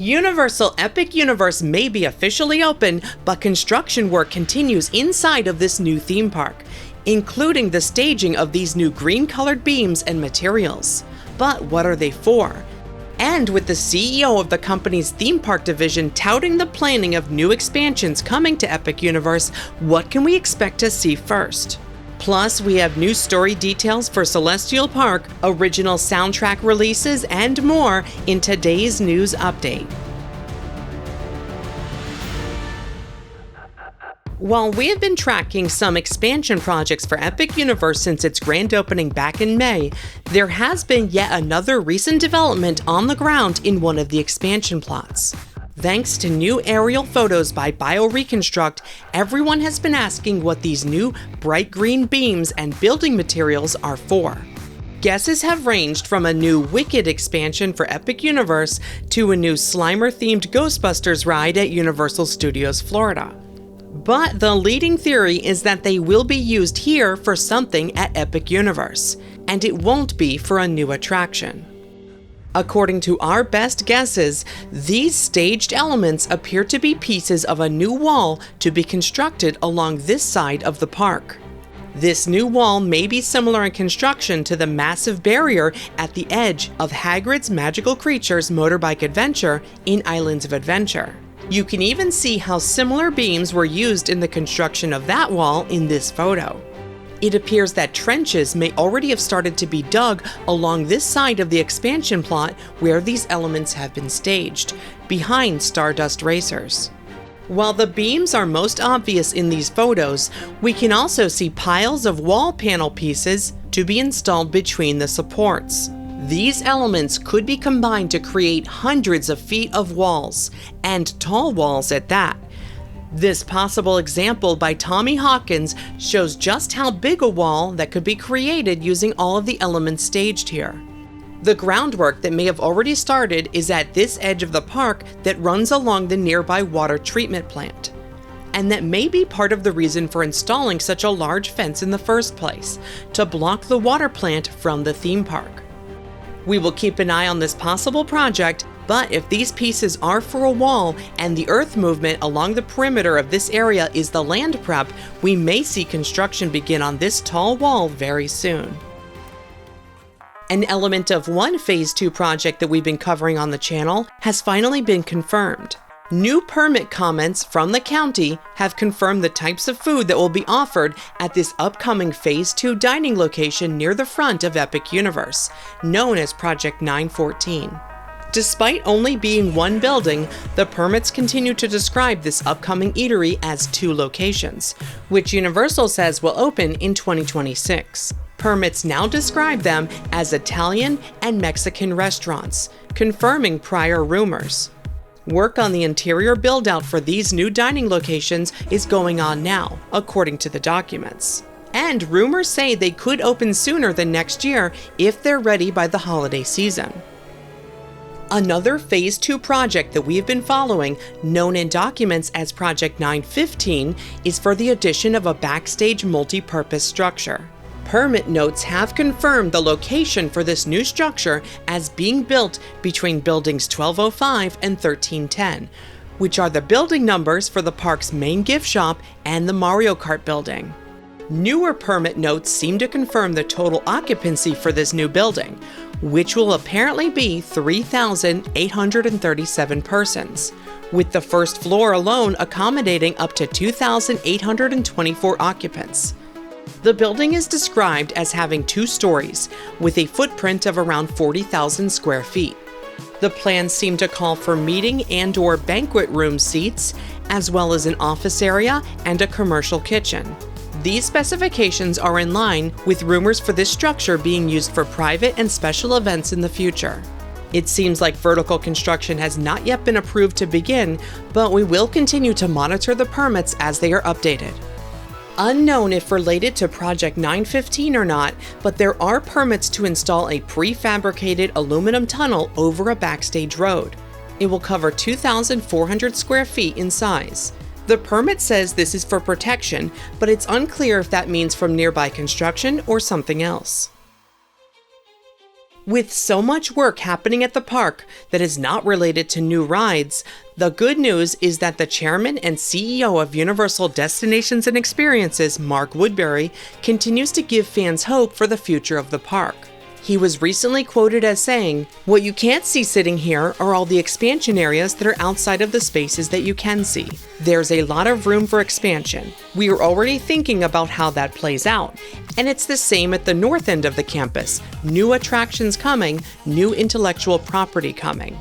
Universal Epic Universe may be officially open, but construction work continues inside of this new theme park, including the staging of these new green-colored beams and materials. But what are they for? And with the CEO of the company's theme park division touting the planning of new expansions coming to Epic Universe, what can we expect to see first? Plus, we have new story details for Celestial Park, original soundtrack releases, and more in today's news update. While we have been tracking some expansion projects for Epic Universe since its grand opening back in May, there has been yet another recent development on the ground in one of the expansion plots. Thanks to new aerial photos by BioReconstruct, everyone has been asking what these new bright green beams and building materials are for. Guesses have ranged from a new Wicked expansion for Epic Universe to a new Slimer-themed Ghostbusters ride at Universal Studios Florida. But the leading theory is that they will be used here for something at Epic Universe, and it won't be for a new attraction. According to our best guesses, these staged elements appear to be pieces of a new wall to be constructed along this side of the park. This new wall may be similar in construction to the massive barrier at the edge of Hagrid's Magical Creatures Motorbike Adventure in Islands of Adventure. You can even see how similar beams were used in the construction of that wall in this photo. It appears that trenches may already have started to be dug along this side of the expansion plot where these elements have been staged, behind Stardust Racers. While the beams are most obvious in these photos, we can also see piles of wall panel pieces to be installed between the supports. These elements could be combined to create hundreds of feet of walls, and tall walls at that. This possible example by Tommy Hawkins shows just how big a wall that could be created using all of the elements staged here. The groundwork that may have already started is at this edge of the park that runs along the nearby water treatment plant. And that may be part of the reason for installing such a large fence in the first place, to block the water plant from the theme park. We will keep an eye on this possible project, but if these pieces are for a wall and the earth movement along the perimeter of this area is the land prep, we may see construction begin on this tall wall very soon. An element of one Phase 2 project that we've been covering on the channel has finally been confirmed. New permit comments from the county have confirmed the types of food that will be offered at this upcoming Phase 2 dining location near the front of Epic Universe, known as Project 914. Despite only being one building, the permits continue to describe this upcoming eatery as 2 locations, which Universal says will open in 2026. Permits now describe them as Italian and Mexican restaurants, confirming prior rumors. Work on the interior build-out for these new dining locations is going on now, according to the documents. And rumors say they could open sooner than next year if they're ready by the holiday season. Another Phase 2 project that we have been following, known in documents as Project 915, is for the addition of a backstage multi-purpose structure. Permit notes have confirmed the location for this new structure as being built between buildings 1205 and 1310, which are the building numbers for the park's main gift shop and the Mario Kart building. Newer permit notes seem to confirm the total occupancy for this new building, which will apparently be 3,837 persons, with the first floor alone accommodating up to 2,824 occupants. The building is described as having 2 stories, with a footprint of around 40,000 square feet. The plans seem to call for meeting and/or banquet room seats, as well as an office area and a commercial kitchen. These specifications are in line with rumors for this structure being used for private and special events in the future. It seems like vertical construction has not yet been approved to begin, but we will continue to monitor the permits as they are updated. Unknown if related to Project 915 or not, but there are permits to install a prefabricated aluminum tunnel over a backstage road. It will cover 2,400 square feet in size. The permit says this is for protection, but it's unclear if that means from nearby construction or something else. With so much work happening at the park that is not related to new rides, the good news is that the chairman and CEO of Universal Destinations and Experiences, Mark Woodbury, continues to give fans hope for the future of the park. He was recently quoted as saying, "What you can't see sitting here are all the expansion areas that are outside of the spaces that you can see. There's a lot of room for expansion. We are already thinking about how that plays out. And it's the same at the north end of the campus. New attractions coming, new intellectual property coming."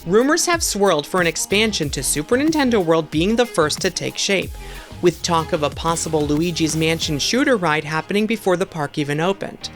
Rumors have swirled for an expansion to Super Nintendo World being the first to take shape, with talk of a possible Luigi's Mansion shooter ride happening before the park even opened.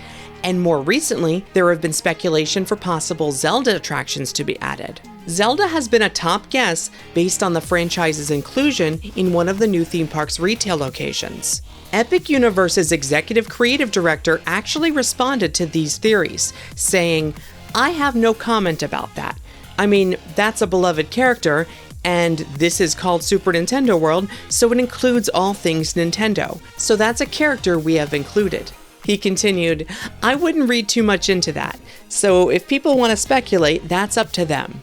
And more recently, there have been speculation for possible Zelda attractions to be added. Zelda has been a top guess based on the franchise's inclusion in one of the new theme park's retail locations. Epic Universe's executive creative director actually responded to these theories, saying, "I have no comment about that. I mean, that's a beloved character, and this is called Super Nintendo World, so it includes all things Nintendo. So that's a character we have included." He continued, "I wouldn't read too much into that, so if people want to speculate, that's up to them."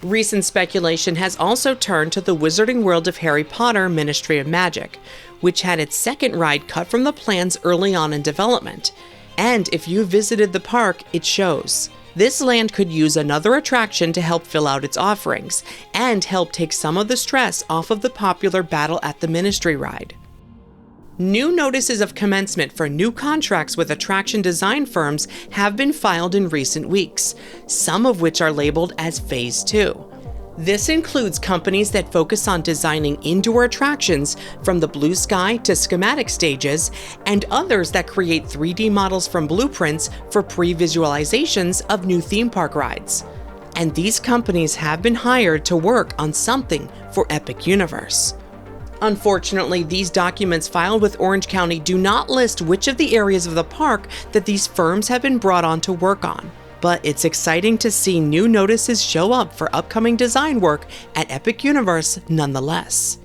Recent speculation has also turned to the Wizarding World of Harry Potter Ministry of Magic, which had its second ride cut from the plans early on in development. And if you visited the park, it shows. This land could use another attraction to help fill out its offerings, and help take some of the stress off of the popular Battle at the Ministry ride. New notices of commencement for new contracts with attraction design firms have been filed in recent weeks, some of which are labeled as Phase 2. This includes companies that focus on designing indoor attractions from the blue sky to schematic stages, and others that create 3D models from blueprints for pre-visualizations of new theme park rides. And these companies have been hired to work on something for Epic Universe. Unfortunately, these documents filed with Orange County do not list which of the areas of the park that these firms have been brought on to work on. But it's exciting to see new notices show up for upcoming design work at Epic Universe nonetheless.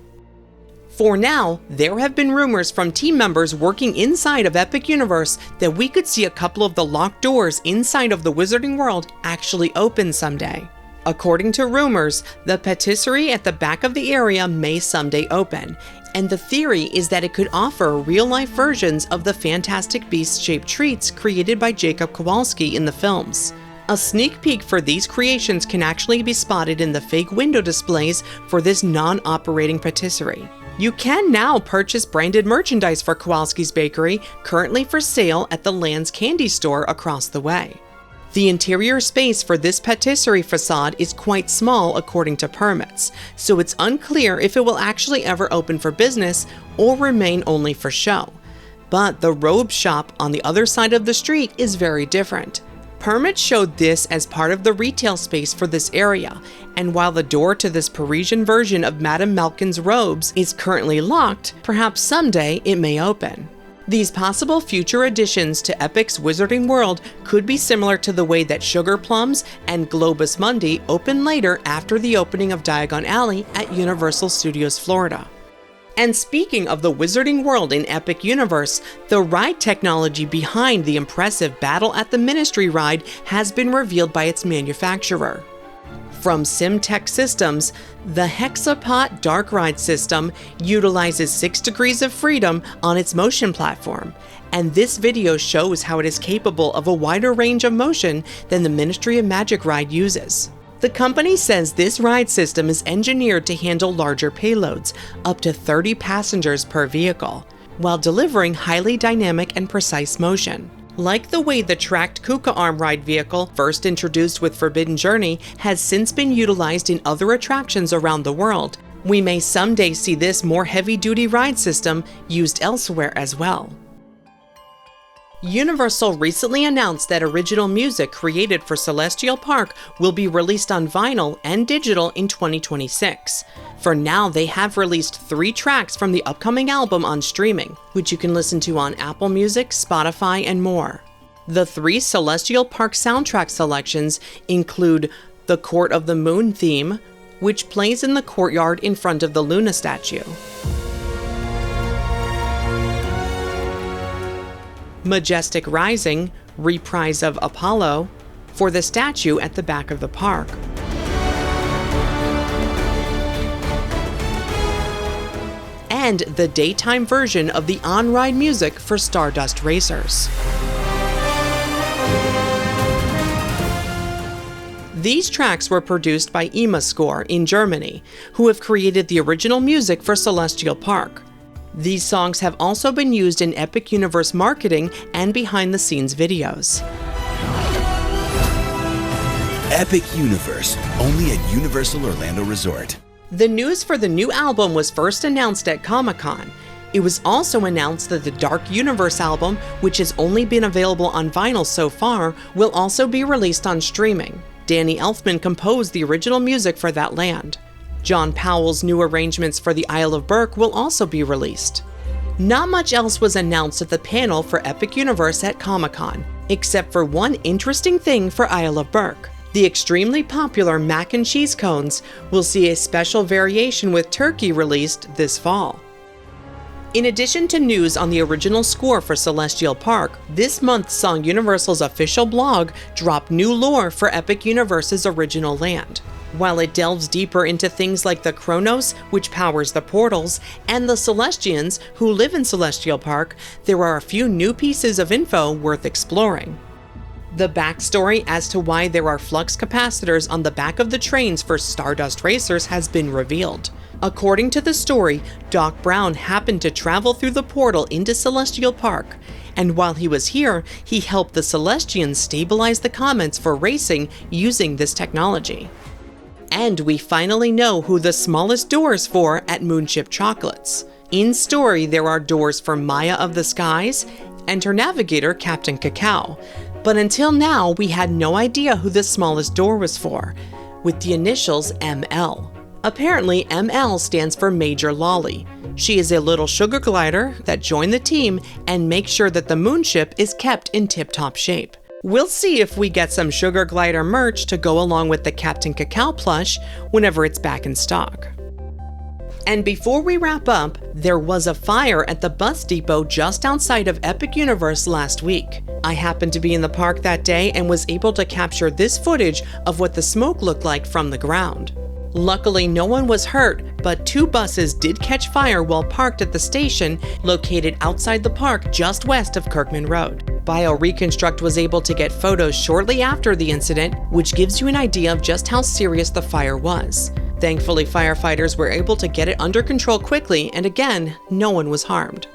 For now, there have been rumors from team members working inside of Epic Universe that we could see a couple of the locked doors inside of the Wizarding World actually open someday. According to rumors, the patisserie at the back of the area may someday open, and the theory is that it could offer real-life versions of the Fantastic Beasts-shaped treats created by Jacob Kowalski in the films. A sneak peek for these creations can actually be spotted in the fake window displays for this non-operating patisserie. You can now purchase branded merchandise for Kowalski's Bakery, currently for sale at the Land's Candy Store across the way. The interior space for this patisserie facade is quite small according to permits, so it's unclear if it will actually ever open for business or remain only for show. But the robe shop on the other side of the street is very different. Permits showed this as part of the retail space for this area, and while the door to this Parisian version of Madame Malkin's robes is currently locked, perhaps someday it may open. These possible future additions to Epic's Wizarding World could be similar to the way that Sugar Plums and Globus Mundi open later after the opening of Diagon Alley at Universal Studios Florida. And speaking of the Wizarding World in Epic Universe, the ride technology behind the impressive Battle at the Ministry ride has been revealed by its manufacturer. From SimTech Systems, the Hexapod Dark Ride system utilizes 6 degrees of freedom on its motion platform, and this video shows how it is capable of a wider range of motion than the Ministry of Magic ride uses. The company says this ride system is engineered to handle larger payloads, up to 30 passengers per vehicle, while delivering highly dynamic and precise motion. Like the way the tracked Kuka Arm ride vehicle, first introduced with Forbidden Journey, has since been utilized in other attractions around the world, we may someday see this more heavy-duty ride system used elsewhere as well. Universal recently announced that original music created for Celestial Park will be released on vinyl and digital in 2026. For now, they have released 3 tracks from the upcoming album on streaming, which you can listen to on Apple Music, Spotify, and more. The 3 Celestial Park soundtrack selections include the Court of the Moon theme, which plays in the courtyard in front of the Luna statue. Majestic Rising, reprise of Apollo, for the statue at the back of the park. And the daytime version of the on-ride music for Stardust Racers. These tracks were produced by Imascore in Germany, who have created the original music for Celestial Park. These songs have also been used in Epic Universe marketing and behind-the-scenes videos. Epic Universe, only at Universal Orlando Resort. The news for the new album was first announced at Comic-Con. It was also announced that the Dark Universe album, which has only been available on vinyl so far, will also be released on streaming. Danny Elfman composed the original music for that land. John Powell's new arrangements for the Isle of Berk will also be released. Not much else was announced at the panel for Epic Universe at Comic-Con, except for one interesting thing for Isle of Berk. The extremely popular mac and cheese cones will see a special variation with turkey released this fall. In addition to news on the original score for Celestial Park, this month saw Universal's official blog drop new lore for Epic Universe's original land. While it delves deeper into things like the Chronos, which powers the portals, and the Celestians, who live in Celestial Park, there are a few new pieces of info worth exploring. The backstory as to why there are flux capacitors on the back of the trains for Stardust Racers has been revealed. According to the story, Doc Brown happened to travel through the portal into Celestial Park, and while he was here, he helped the Celestians stabilize the comets for racing using this technology. And we finally know who the smallest door is for at Moonship Chocolates. In story, there are doors for Maya of the Skies and her navigator, Captain Cacao. But until now, we had no idea who the smallest door was for, with the initials ML. Apparently, ML stands for Major Lolly. She is a little sugar glider that joined the team and makes sure that the moonship is kept in tip-top shape. We'll see if we get some Sugar Glider merch to go along with the Captain Cacao plush whenever it's back in stock. And before we wrap up, there was a fire at the bus depot just outside of Epic Universe last week. I happened to be in the park that day and was able to capture this footage of what the smoke looked like from the ground. Luckily, no one was hurt, but 2 buses did catch fire while parked at the station located outside the park just west of Kirkman Road. BioReconstruct was able to get photos shortly after the incident, which gives you an idea of just how serious the fire was. Thankfully, firefighters were able to get it under control quickly, and again, no one was harmed.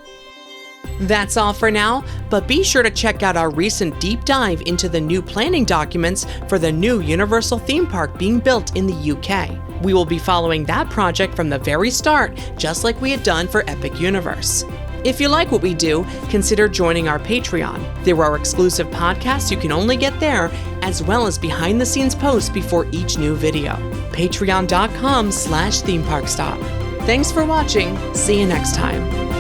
That's all for now, but be sure to check out our recent deep dive into the new planning documents for the new Universal theme park being built in the UK. We will be following that project from the very start, just like we had done for Epic Universe. If you like what we do, consider joining our Patreon. There are exclusive podcasts you can only get there, as well as behind-the-scenes posts before each new video. Patreon.com/themeparkstop. Thanks for watching. See you next time.